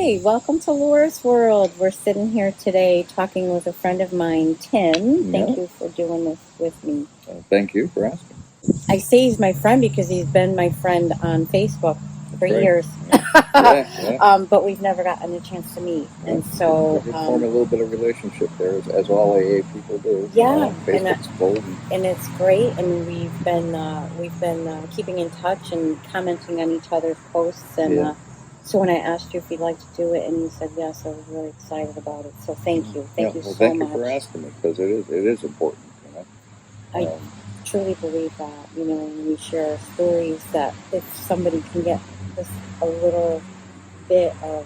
Hi, welcome to Laura's World. We're sitting here today talking with a friend of mine, Tim. Thank you for doing this with me. Thank you for asking. I say he's my friend because he's been my friend on Facebook for years. But we've never gotten a chance to meet. Yeah. And so we form a little bit of relationship there, as all AA people do. Yeah, Facebook's cool. And it's great. And we've been keeping in touch and commenting on each other's posts. And so when I asked you if you'd like to do it, and you said yes, I was really excited about it. So thank you, thank you so much. Thank you for asking me, because it is important. I truly believe that, when we share our stories, that if somebody can get just a little bit of,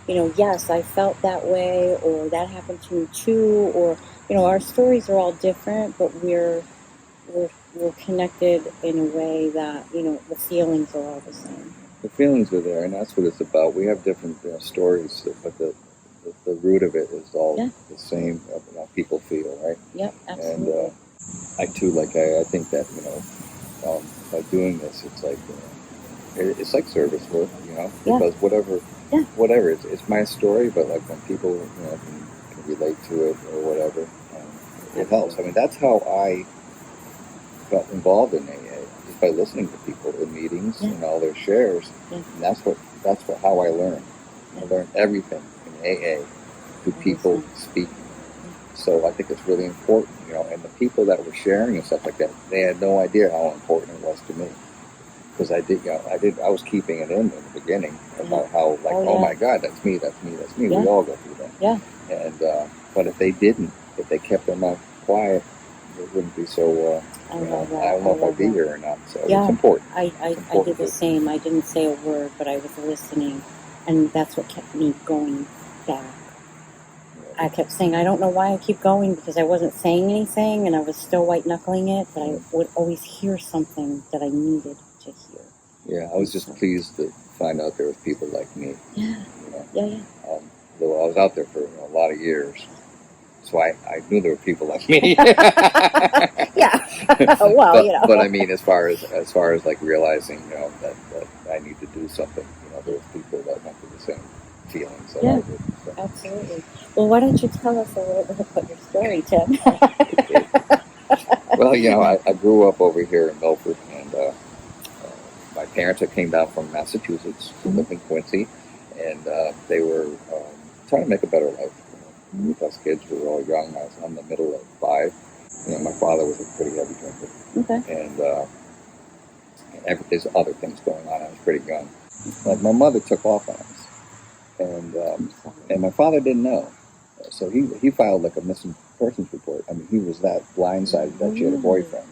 yes, I felt that way, or that happened to me too, or our stories are all different, but we're connected in a way that the feelings are all the same. The feelings are there, and that's what it's about. We have different stories, but the root of it is all the same. How people feel, right? Yep, absolutely. And I too, I think that by doing this, it's like service work, because whatever, it's my story, but when people can relate to it or whatever, it helps. I mean, that's how I got involved in AA, just by listening to people in meetings and all their shares, and that's how I learned. I learned everything in AA through people speaking. So I think it's really important, and the people that were sharing and stuff like that, they had no idea how important it was to me. Because I was keeping it in the beginning about how, oh my God, that's me. We all go through that. Yeah. And, but if they kept their mouth quiet, it wouldn't be so, I don't know if I'd be here or not. So it's important. I did the same. I didn't say a word, but I was listening. And that's what kept me going back. I kept saying, I don't know why I keep going, because I wasn't saying anything and I was still white knuckling it, but I would always hear something that I needed to hear. Yeah, I was just pleased to find out there was people like me. Yeah. Though I was out there for a lot of years, so I knew there were people like me. Yeah. Well, but I mean, as far as realizing, that I need to do something, there's people that went through the same feelings that I did. So. Absolutely. Well, why don't you tell us a little bit about your story, Tim? Well, I grew up over here in Milford, and my parents came down from Massachusetts to live in Quincy, and they were trying to make a better life. With us kids, we were all young. I was in the middle of 5. My father was a pretty heavy drinker. Okay. And there's other things going on. I was pretty young. But my mother took off on us, and my father didn't know. So he filed a missing persons report. I mean, he was that blindsided that she had a boyfriend.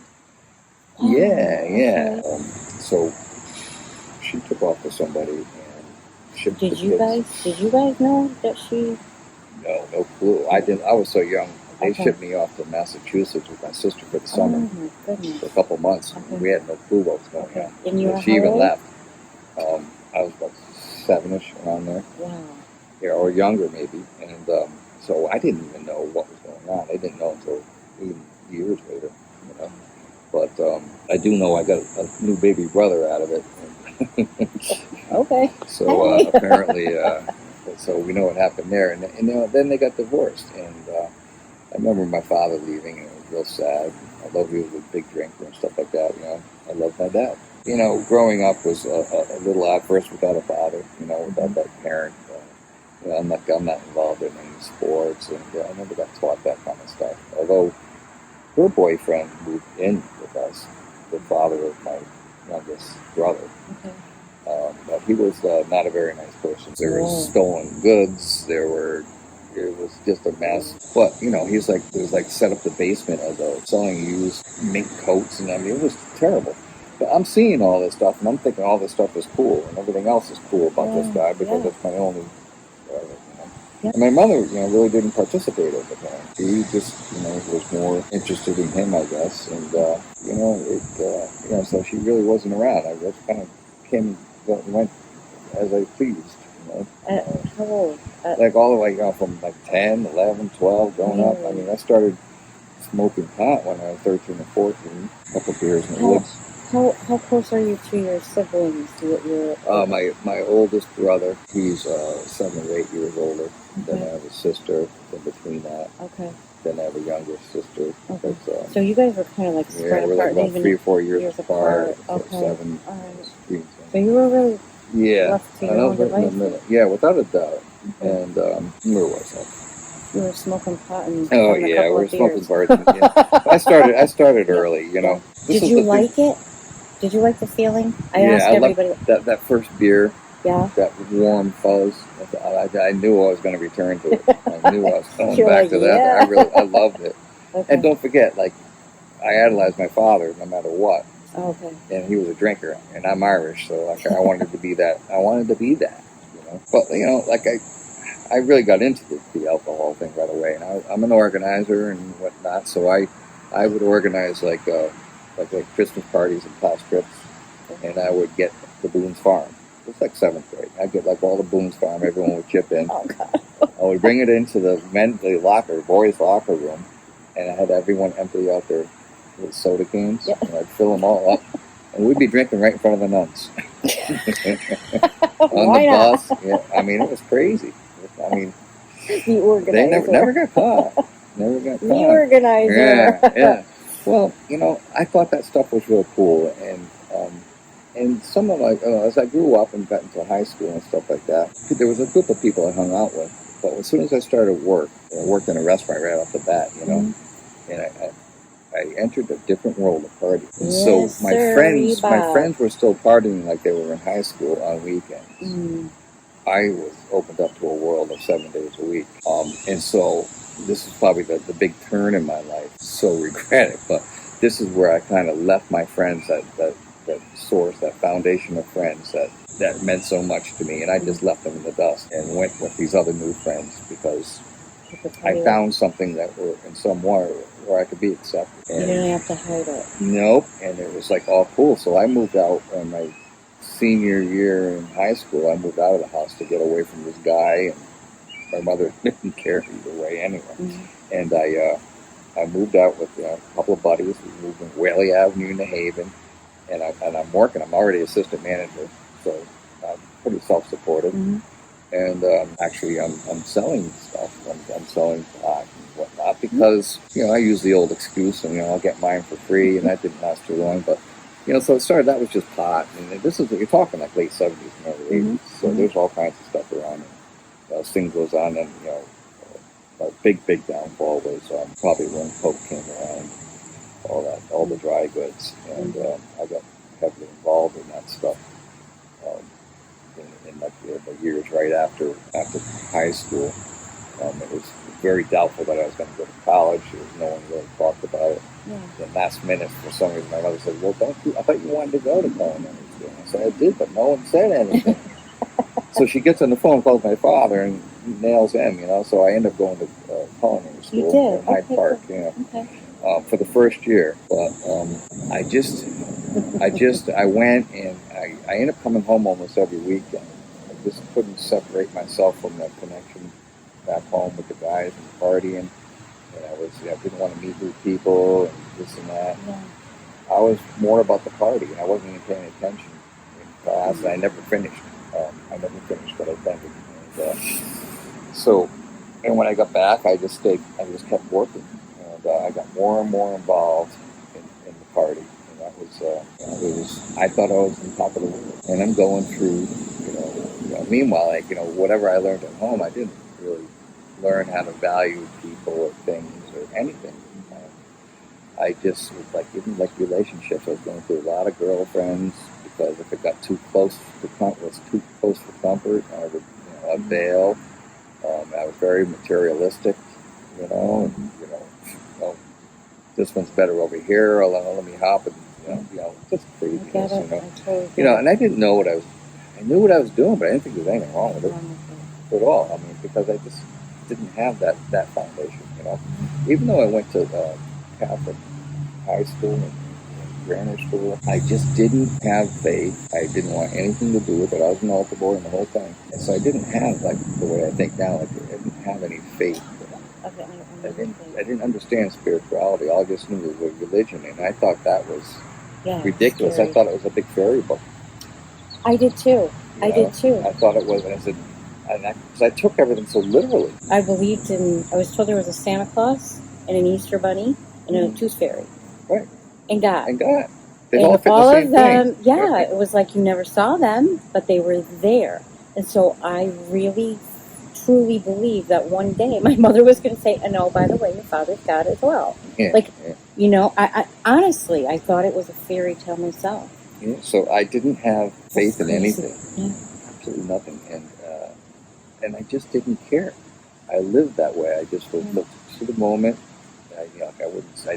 Oh, yeah. So she took off with somebody and shipped the kids. Did you guys know that she? No clue. I didn't. I was so young. They shipped me off to Massachusetts with my sister for the summer. Oh my goodness. For a couple months. We had no clue what was going on. And you were she even left. I was about 7-ish, around there. Wow. Yeah, or younger maybe. And so I didn't even know what was going on. I didn't know until even years later. But I do know I got a new baby brother out of it. Okay. So apparently, so we know what happened there. And then they got divorced. And I remember my father leaving, and it was real sad. Although he was a big drinker and stuff like that, I loved my dad. Growing up was a little odd first without a father, without that parent. I'm not involved in any sports, and I never got taught that kind of stuff. Although her boyfriend moved in with us, the father of my youngest brother. Okay. But he was not a very nice person. There was stolen goods. It was just a mess. But he's it was set up the basement as selling used mink coats, and I mean it was terrible. But I'm seeing all this stuff, and I'm thinking all this stuff is cool, and everything else is cool about this guy because it's my only. And my mother, really didn't participate at the time. She just, was more interested in him, I guess, and so she really wasn't around. I just kind of went as I pleased. How old? All the way from 10, 11, 12, growing up. I mean, I started smoking pot when I was 13 or 14. A couple of beers in the woods. How close are you to your siblings? My oldest brother, he's 7 or 8 years older. Okay. Then I have a sister in between that. Okay. Then I have a younger sister. Okay. So you guys were kind of like spread we're apart. Like about 3 or 4 years apart. Okay. 7. All right. So you were really left to your own devices. Yeah, without a doubt. Okay. And where was I? You were smoking pot and oh having a yeah, couple we're of smoking beers. bars. I started early, you know. Did you like it? Did you like the feeling? I asked everybody. That first beer. Yeah. That warm fuzz. I knew I was going to return to it. I knew I was going You're back like, to that. yeah. I loved it. Okay. And don't forget, like, I idolized my father no matter what. Okay. And he was a drinker, and I'm Irish, so like I wanted to be that. I wanted to be that, you know. But you know, like I really got into the alcohol thing right away, and I'm an organizer and whatnot. So I would organize like Christmas parties and class trips, and I would get the Boone's Farm. It was like 7th grade. I'd get like all the Boone's Farm. Everyone would chip in. Oh God. I would bring it into the boys' locker room, and I had everyone empty out their soda cans. Yep. And I'd fill them all up, and we'd be drinking right in front of the nuns. On Why the not? bus. Yeah, I mean, it was crazy. I mean, The organizer. they never got caught. Never got caught. The organizer. Yeah. Well, you know, I thought that stuff was real cool, and some of as I grew up and got into high school and stuff like that, there was a group of people I hung out with. But as soon as I started work, I worked in a restaurant right off the bat, you know, and I entered a different world of partying. And so my friends were still partying like they were in high school on weekends. Mm. I was opened up to a world of 7 days a week. And so this is probably the big turn in my life. So regret it, but this is where I kind of left my friends, that source, that foundation of friends that meant so much to me, and I just left them in the dust and went with these other new friends because I found something that were in some way where I could be accepted. And you didn't have to hide it. Nope, and it was like all cool. So I moved out in my senior year in high school. I moved out of the house to get away from this guy, and my mother didn't care either way anyway. Mm-hmm. And I moved out with a couple of buddies. We moved in Whaley Avenue in New Haven, and I'm working. I'm already assistant manager, so I'm pretty self-supportive. Mm-hmm. And actually, I'm selling stuff. I'm selling pot and whatnot because I use the old excuse, and I'll get mine for free, and that didn't last too long. But so it started. That was just pot, and this is you're talking like late 70s and early 80s. Mm-hmm. So there's all kinds of stuff around. And as things goes on, and a big downfall was probably when Coke came around, all the dry goods, and I got heavily involved in that stuff. In like the years right after high school, it was very doubtful that I was going to go to college. No one really talked about it. Yeah. Then last minute, for some reason, my mother said, "Well, I thought you wanted to go to culinary school." I said, "I did, but no one said anything." So she gets on the phone, calls my father, and nails him. So I end up going to culinary school in Hyde Park. For the first year, but I went, and I ended up coming home almost every weekend. I just couldn't separate myself from that connection back home with the guys and partying. And I didn't want to meet new people and this and that. Yeah. I was more about the party, and I wasn't even paying attention in class. And I never finished. What I intended. And when I got back, I just kept working. I got more and more involved in the party, and that was I thought I was on top of the world, and I'm going through, meanwhile, whatever I learned at home, I didn't really learn how to value people or things or anything. I just was even relationships. I was going through a lot of girlfriends because if it got too close for comfort, I would I'd bail. I was very materialistic, and this one's better over here, or let me hop, and just craziness, and I didn't know I knew what I was doing, but I didn't think there was anything wrong with it at all. I mean, because I just didn't have that foundation, Even though I went to Catholic high school and grammar school, I just didn't have faith. I didn't want anything to do with it. I was an altar boy and the whole thing, and so I didn't have the way I think now. I didn't have any faith. I didn't understand spirituality. All I just knew was religion, and I thought that was Yeah. ridiculous. I thought it was a big fairy book. I did too. I did too. I thought it was, and I said, because I took everything so literally. I believed in. I was told there was a Santa Claus and an Easter Bunny and a Tooth Fairy. Right. And God. And God. They And all fit all the same of them, thing. yeah, it was like you never saw them, but they were there. And so I really, truly believe that one day my mother was going to say, "And oh, by the way, your father's God as well." Yeah. You know, I honestly, I thought it was a fairy tale myself. Yeah. So I didn't have faith in anything. Yeah. Absolutely nothing. And I just didn't care. I lived that way. I just looked to the moment. I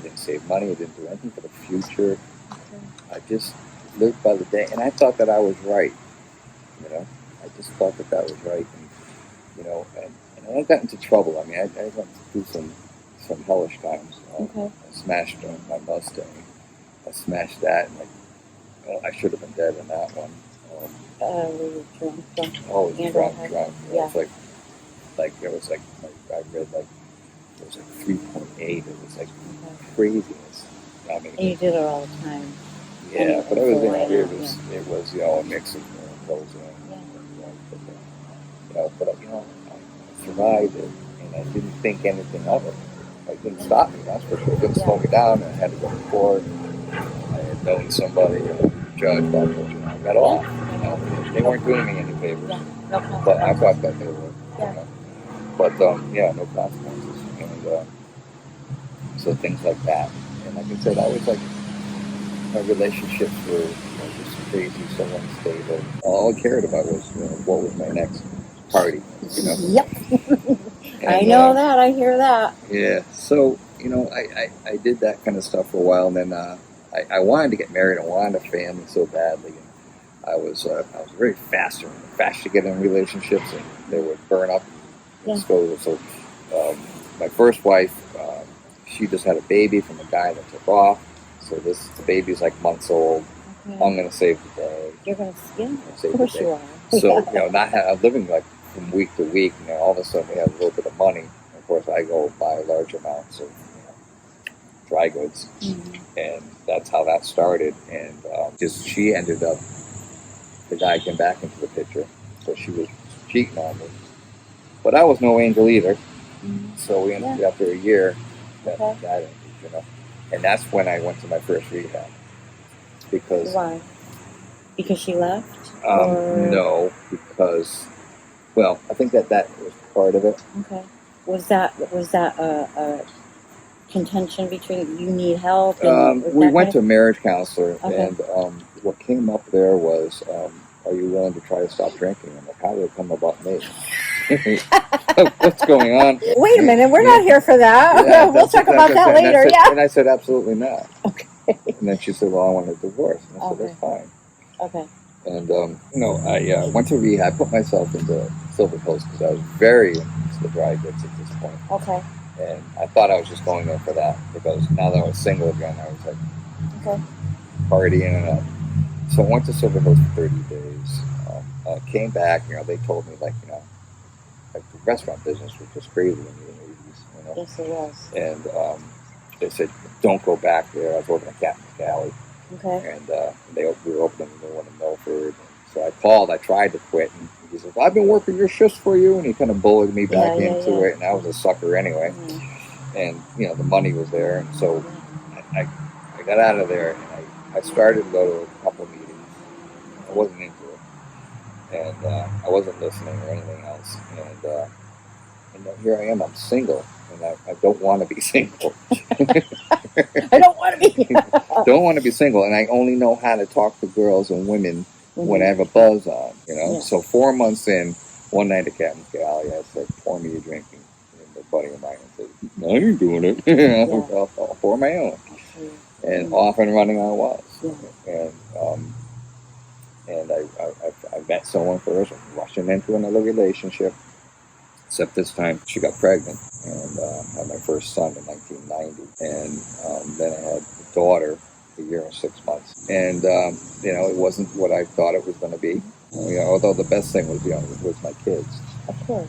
didn't save money. I didn't do anything for the future. I just lived by the day, and I thought that I was right. I just thought that was right, and I got into trouble. I mean, I went through some hellish times. I smashed my Mustang. I smashed that, and I should have been dead in that one. Were you drunk? Oh, drunk. Yeah. It was like I read it was 3.8. It was craziness. I mean, and you did it all the time. Yeah, but it was a mix of those. But I survived it, and I didn't think anything of it. It didn't stop me, that's for sure. It didn't slow me down. I had to go to court. I had known somebody, judge, I got off. They weren't doing me any favors. No, but I thought that they would. Yeah. But no consequences. And so things like that. And like I said, I was my relationships were just crazy, so unstable. All I cared about was what was my next party. Yep. And, I know that. I hear that. Yeah. So I did that kind of stuff for a while, and then I wanted to get married. I wanted a family so badly. And I was very fast to get in relationships, and they would burn up and explode. So my first wife, she just had a baby from a guy that took off. So the baby's months old. Okay. I'm going to save the day. You're going to, save of course the day. You are. So not living from week to week. All of a sudden we have a little bit of money. Of course, I go buy large amounts of dry goods, and that's how that started. And she ended up. The guy came back into the picture, so she was cheating on me. But I was no angel either. Mm-hmm. So we ended up after a year. And that's when I went to my first rehab. Because why? Because she left? No, because I think that was part of it. Okay. Was that a contention between you need help? And we went to a marriage counselor, and what came up there was, are you willing to try to stop drinking? I'm like, how did it come about me? What's going on? Wait a minute, we're not here for that. Yeah, we'll talk about that later. And I said, absolutely not. Okay. And then she said, well, I want a divorce. And I said, that's fine. Okay. And, I went to rehab, put myself into Silver Hills because I was very into the dry goods at this point. Okay. And I thought I was just going there for that because now that I was single again, I was partying and so I went to Silver Hills for 30 days. Came back, they told me the restaurant business was just crazy in the 80s, Yes, it was. And they said, don't go back there. I was working at Captain's Galley. Okay. And we were opening a new one in Milford. So I called. I tried to quit. And he said, I've been working your shifts for you. And he kind of bullied me back into it. And I was a sucker anyway. Mm-hmm. And, the money was there. And so I got out of there. And I started to go to a couple meetings. I wasn't into it. And I wasn't listening or anything else. And here I am. I'm single. And I don't want to be single. I don't want to be. Don't want to be single. And I only know how to talk to girls and women when I have a buzz on, Yeah. So 4 months in, one night at Captain's Galley, I said, pour me a drink. And a buddy of mine said, no, I ain't doing it. I'll pour my own. And off and running I was. Yeah. And I met someone first, rushing into another relationship. Except this time she got pregnant and had my first son in 1990. And then I had a daughter a year and 6 months. And, it wasn't what I thought it was going to be. Although the best thing was my kids. Of course.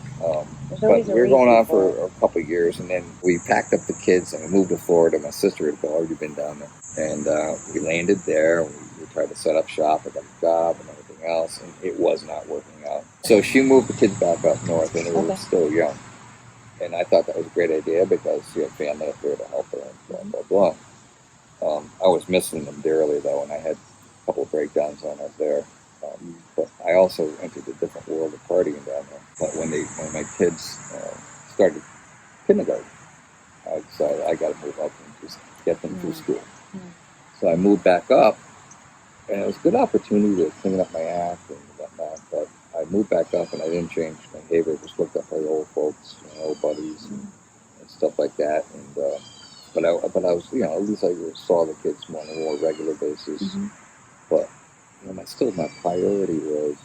There's But always we a were going reason on for for a couple of years, and then we packed up the kids and we moved to Florida. My sister had already been down there, and we landed there. We tried to set up shop. I got a job and everything else, and it was not working out. So she moved the kids back up north, and they were still young. And I thought that was a great idea because she had family up there to help her and blah, blah, blah. I was missing them dearly, though, and I had a couple of breakdowns on it there. But I also entered a different world of partying down there. But when my kids started kindergarten, I decided I got to move up and just get them through school. So I moved back up, and it was a good opportunity to clean up my act and whatnot. But I moved back up, and I didn't change my behavior. Just looked up my old folks, old buddies, and stuff like that. And but I was, at least I saw the kids more on a more regular basis. But my priority was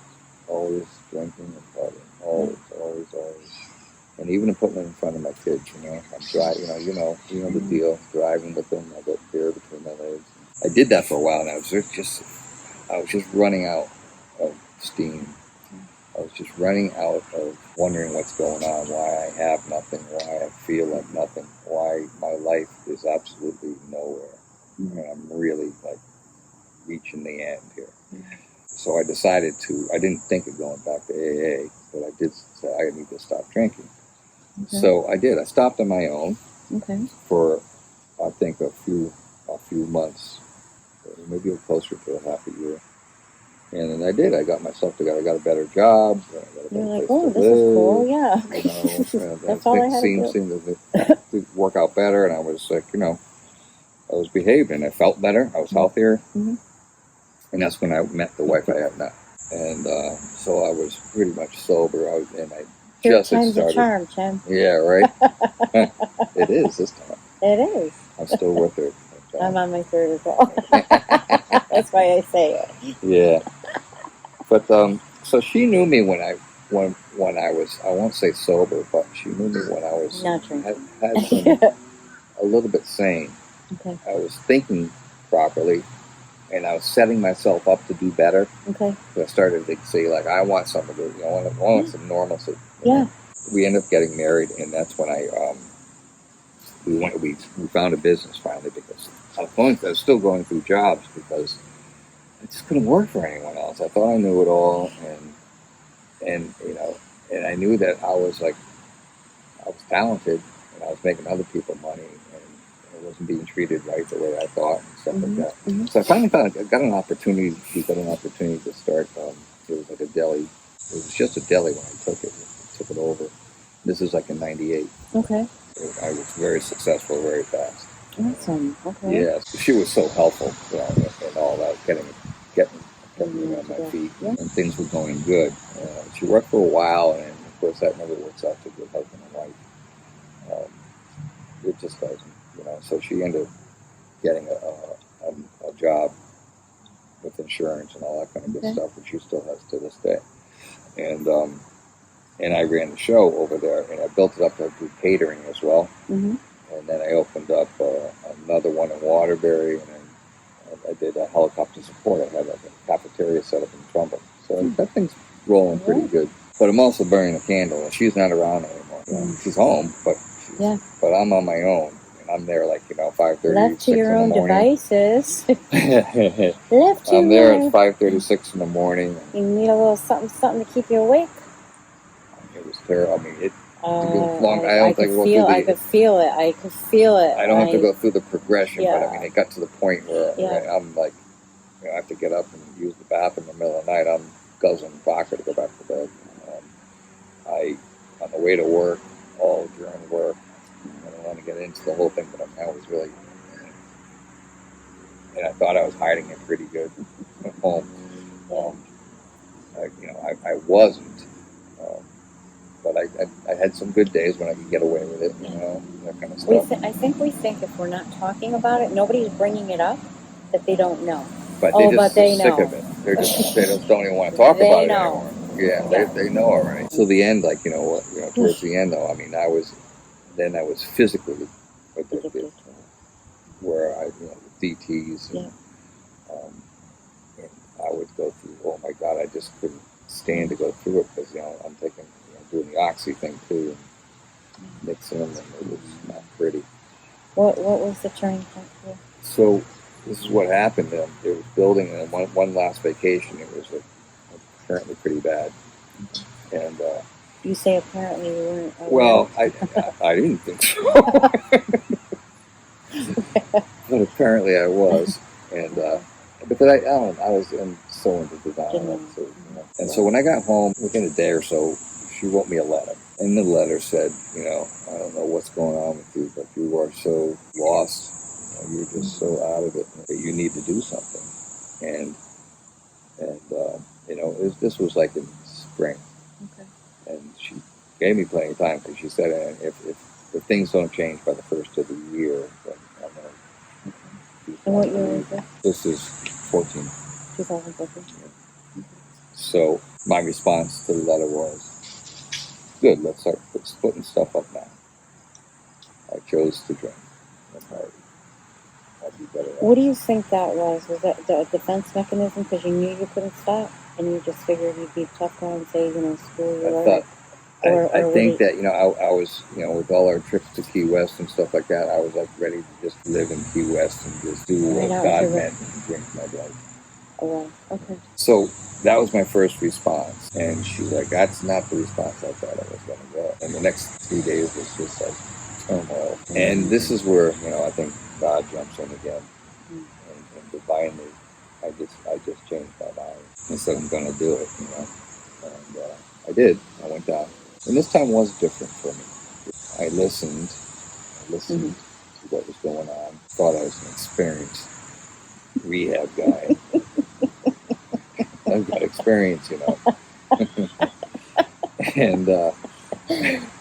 always drinking and partying, always. And even putting it in front of my kids, I'm driving, the deal, driving with them. I got beer between my legs. I did that for a while, and I was just running out of steam. I was just running out of wondering what's going on, why I have nothing, why I feel like nothing, why my life is absolutely nowhere, and I'm really reaching the end here. So I decided I didn't think of going back to AA, but I did say I need to stop drinking. So I did. I stopped on my own for, I think, a few months, maybe closer to a half a year. And then I did. I got myself together. I got a better job. You're like, oh, this is cool, yeah. That's all I had to do. Seemed to work out better, and I was like, I was behaving. I felt better. I was healthier. And that's when I met the wife I have now. And so I was pretty much sober. Time's a charm, Tim. Yeah, right? It is this time. It is. I'm still with her. I'm on my third as well. That's why I say it. Yeah. But so she knew me when I was, I won't say sober, but she knew me when I was not drinking. Had some, a little bit sane. Okay. I was thinking properly, and I was setting myself up to do better. Okay. So I started to say, I want something to do. I want some normalcy. Yeah. We ended up getting married, and that's when we found a business finally, because I was still going through jobs because I just couldn't work for anyone else. I thought I knew it all, and I knew that I was talented, and I was making other people money, and I wasn't being treated right the way I thought, and stuff like that. So I finally got an opportunity. We got an opportunity to start. It was like a deli. It was just a deli when I took it over. This is in '98. Okay. I was very successful very fast. Awesome. Okay. Yeah, she was so helpful, and all that, getting me on my feet, and things were going good. She worked for a while, and of course that never works out to good husband and wife. It just doesn't, So she ended up getting a job with insurance and all that kind of good stuff, which she still has to this day. And I ran the show over there, and I built it up to do catering as well. And then I opened up another one in Waterbury, and then I did a helicopter support. I had a cafeteria set up in Trumbull. So that thing's rolling pretty good. But I'm also burning a candle, and she's not around anymore. She's home, but I'm on my own. And I'm there 5:30. Left to your own devices. I'm there at 5:36 in the morning. You need a little something to keep you awake. It was terrible. I mean, I could feel it. I don't have to go through the progression, but I mean, it got to the point where I'm I have to get up and use the bathroom in the middle of the night. I'm guzzling vodka to go back to bed. On the way to work, all during work, I don't want to get into the whole thing, but I was really, and I thought I was hiding it pretty good at home. I wasn't. But I had some good days when I could get away with it, that kind of stuff. I think we think if we're not talking about it, nobody's bringing it up, that they don't know. But they sick of it. They just don't even want to talk about it anymore. Yeah, they know already. So the end, towards the end though, I mean, I was physically addicted, where DTs, and I would go through. Oh my God, I just couldn't stand to go through it because I'm taking doing the oxy thing too, and mixing them, and it was not pretty. What was the turning point for? So this is what happened. It was building, and one last vacation, it was apparently pretty bad. And you say apparently you weren't. Well, I didn't think so, but apparently I was. And but then I don't know, I was so into design. So, and so when I got home, within a day or so, she wrote me a letter. And the letter said, I don't know what's going on with you, but you are so lost. You're just so out of it that you need to do something. And this was like in spring. Okay. And she gave me plenty of time because she said, if things don't change by the first of the year, then I'm going to. And what year was this? This is 2014. Yeah. So my response to the letter was, good, let's start splitting stuff up now. I chose to drink and party. I'd be better off. What do you think that was? Was that the defense mechanism because you knew you couldn't stop and you just figured you'd be tough guy and say, screw you? I think that, I was, with all our trips to Key West and stuff like that, I was like ready to just live in Key West and just do what God meant and drink my blood. Oh, wow. Okay. So that was my first response. And she's like, that's not the response I thought I was going to get. And the next 3 days was just like turmoil. And this is where, I think God jumps in again. And divinely, I just changed my mind and said, I'm going to do it, And I did. I went down. And this time was different for me. I listened to what was going on. Thought I was an experienced rehab guy. I've got experience, and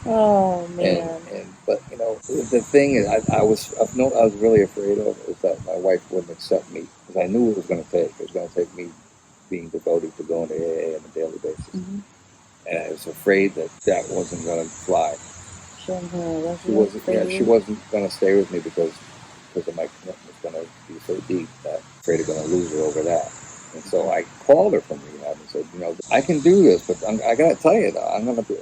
oh man. But the thing is, I was really afraid of is that my wife wouldn't accept me because I knew what it was going to take. It was going to take me being devoted to going to AA on a daily basis. Mm-hmm. And I was afraid that wasn't going to fly. She wasn't going to stay with me because of my commitment was going to be so deep that I'm afraid of going to lose her over that. And so I called her from rehab and said, I can do this, but I got to tell you, I'm going to be.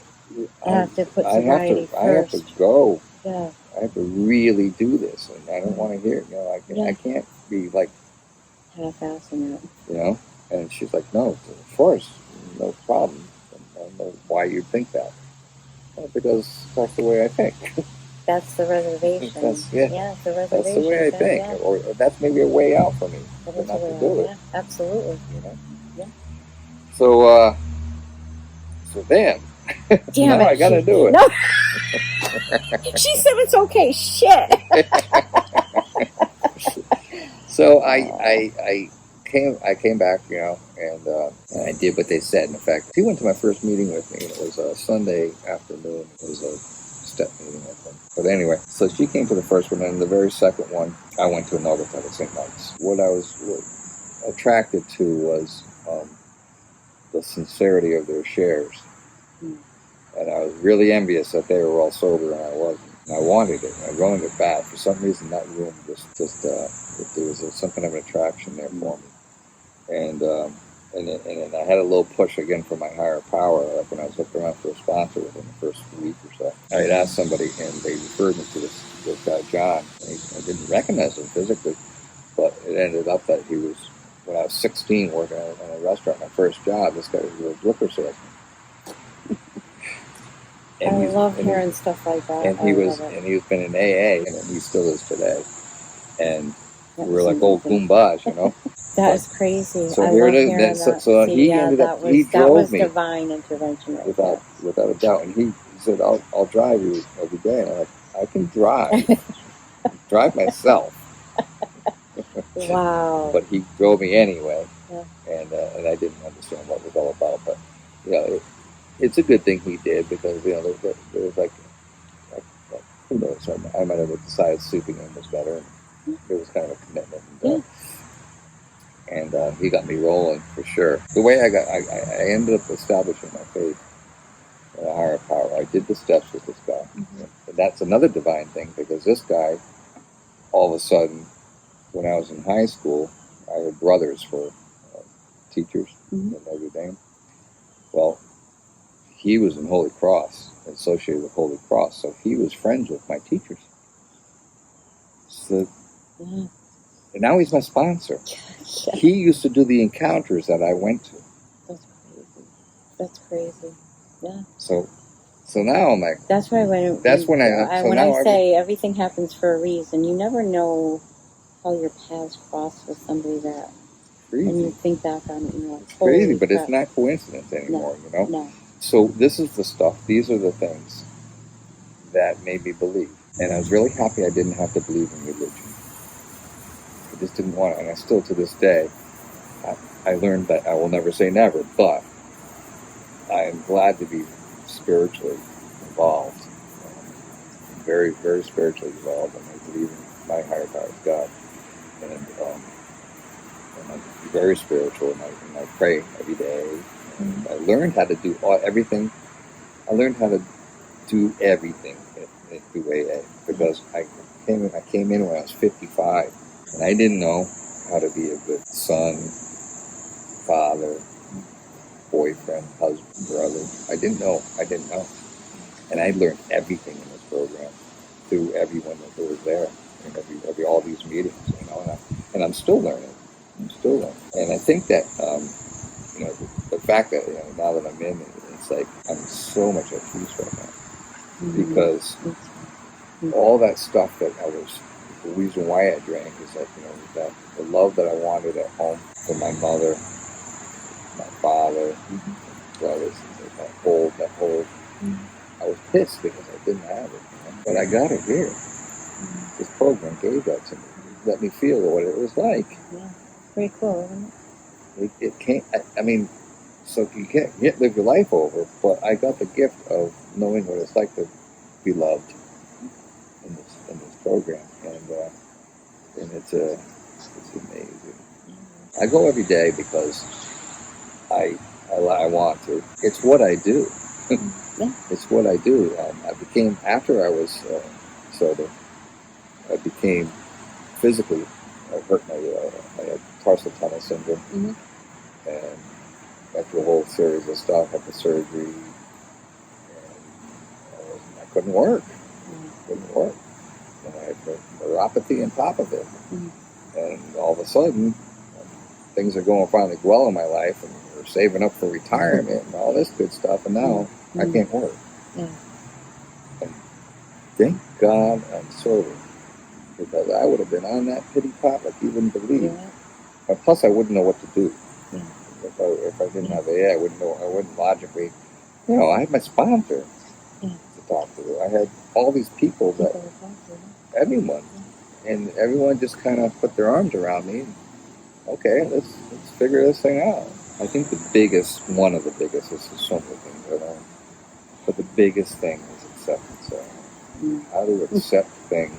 I have to put sobriety first. I have to go. Yeah. I have to really do this, and I don't want to hear it. I can't be like half-assing it. And she's like, no, of course, no problem. I don't know why you think that. Well, because that's the way I think. That's the reservation. It's the reservation. That's the way I think. Yeah. Or that's maybe a way out for me. That is not a way to do out. it. Yeah, absolutely. Yeah. So then, damn now it, I got to do it. No. She said it's okay. Shit. So I came back, and I did what they said. In fact, he went to my first meeting with me. It was a Sunday afternoon. It was a step meeting, I think. But anyway, so she came to the first one, and the very second one, I went to another time at St. Mike's. What I was attracted to was the sincerity of their shares. And I was really envious that they were all sober and I wasn't. And I wanted it. I wanted it bad. For some reason, that room there was some kind of an attraction there for me. And then I had a little push again from my higher power. Like when I was looking around for a sponsor within the first week or so, I had asked somebody, and they referred me to this guy John. I didn't recognize him physically, but it ended up that he was, when I was 16, working in a restaurant, my first job. This guy was a liquor salesman. I love hearing stuff like that. And he's been in AA, and he still is today. And we're like old goombas, That is crazy. So I here love it is. hearing So that. he ended up. He that drove was me divine intervention, right there. without a doubt. And he said, "I'll drive you every day." And I'm like, "I can drive myself." Wow. But he drove me anyway, yeah. And I didn't understand what it was all about. But it's a good thing he did because there was like who knows? I might have decided sleeping in was better. And it was kind of a commitment. And he got me rolling for sure. The way I ended up establishing my faith in a higher power. I did the steps with this guy, and that's another divine thing because this guy, all of a sudden, when I was in high school, I had brothers for teachers in Notre Dame. Well, he was in Holy Cross, associated with Holy Cross, so he was friends with my teachers. So, Yeah. and now he's my sponsor. He used to do the encounters that I went to. That's crazy. That's crazy. Yeah. So now I'm like. That's why when I say everything happens for a reason, you never know how your paths cross with somebody that. Crazy. And you think back on it, you know, it's crazy, but it's not coincidence anymore, you know? No. So this is the stuff, these are the things that made me believe. And I was really happy I didn't have to believe in religion. I just didn't want to, and I still to this day, I learned that I will never say never, but I am glad to be spiritually involved. Very, very spiritually involved, and I believe in my higher power of God. And I'm very spiritual, and I pray every day. And I learned how to do everything. I learned how to do everything through AA because I came in when I was 55, and I didn't know how to be a good son, father, boyfriend, husband, brother. I didn't know, and I learned everything in this program through everyone that was there, and all these meetings, you know, and I'm still learning. And I think that, you know, the fact that, you know, now that I'm in it, it's like I'm so much at peace right now. Because all that stuff that the reason why I drank is that, you know, that the love that I wanted at home for my mother, my father, brothers, that whole, I was pissed because I didn't have it. You know? But I got it here. This program gave that to me. Let me feel what it was like. Yeah. Pretty cool, isn't it? It can't. I mean, so you can't live your life over, but I got the gift of knowing what it's like to be loved in this program, and it's amazing. I go every day because I want to. It's what I do. Yeah. It's what I do. I became after I was sober. I became physically. I hurt I had tarsal tunnel syndrome, and after a whole series of stuff, had the surgery, and I couldn't work. And I had neuropathy on top of it, and all of a sudden, things are going finally well in my life, and we're saving up for retirement and all this good stuff, and now I can't work. Yeah. And thank God I'm sober. Because I would have been on that pity pot like you wouldn't believe. Yeah. And plus, I wouldn't know what to do. Yeah. If I didn't have AA, I wouldn't know. I wouldn't logically. You know, I had my sponsor to talk to. I had all these people that everyone, and everyone just kind of put their arms around me. And, okay, let's figure this thing out. I think one of the biggest, is so many things I learned, but the biggest thing is acceptance. How to accept things.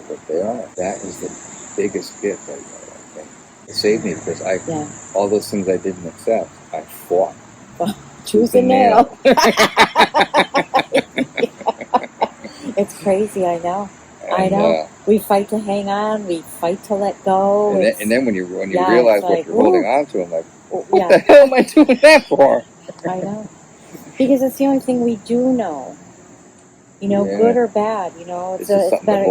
What they are. That is the biggest gift I think. It saved me because all those things I didn't accept, I fought. Choose a nail. It's crazy, I know. I know. We fight to hang on. We fight to let go. And then when you realize what you're holding on to, I'm like, what the hell am I doing that for? I know. Because it's the only thing we do know. You know, good or bad, you know, it's better,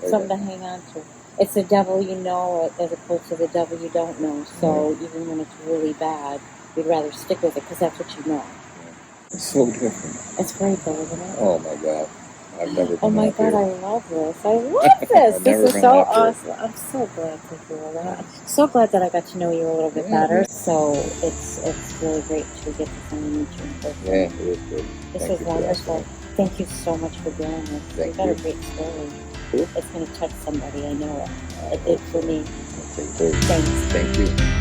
something to hang on to. It's the devil you know as opposed to the devil you don't know. So even when it's really bad, you'd rather stick with it because that's what you know. It's so different. It's great though, isn't it? Oh my God. I've never been Oh my God, I love this. I love this. This is so awesome. I'm so glad to hear that. So glad that I got to know you a little bit better. So it's really great to get to finally meet you in person. Yeah, it is good. This is wonderful. Thank you so much for doing this. You've got a great story. Cool. It's going to touch somebody, I know it. It did for me. Okay, thanks. Thank you.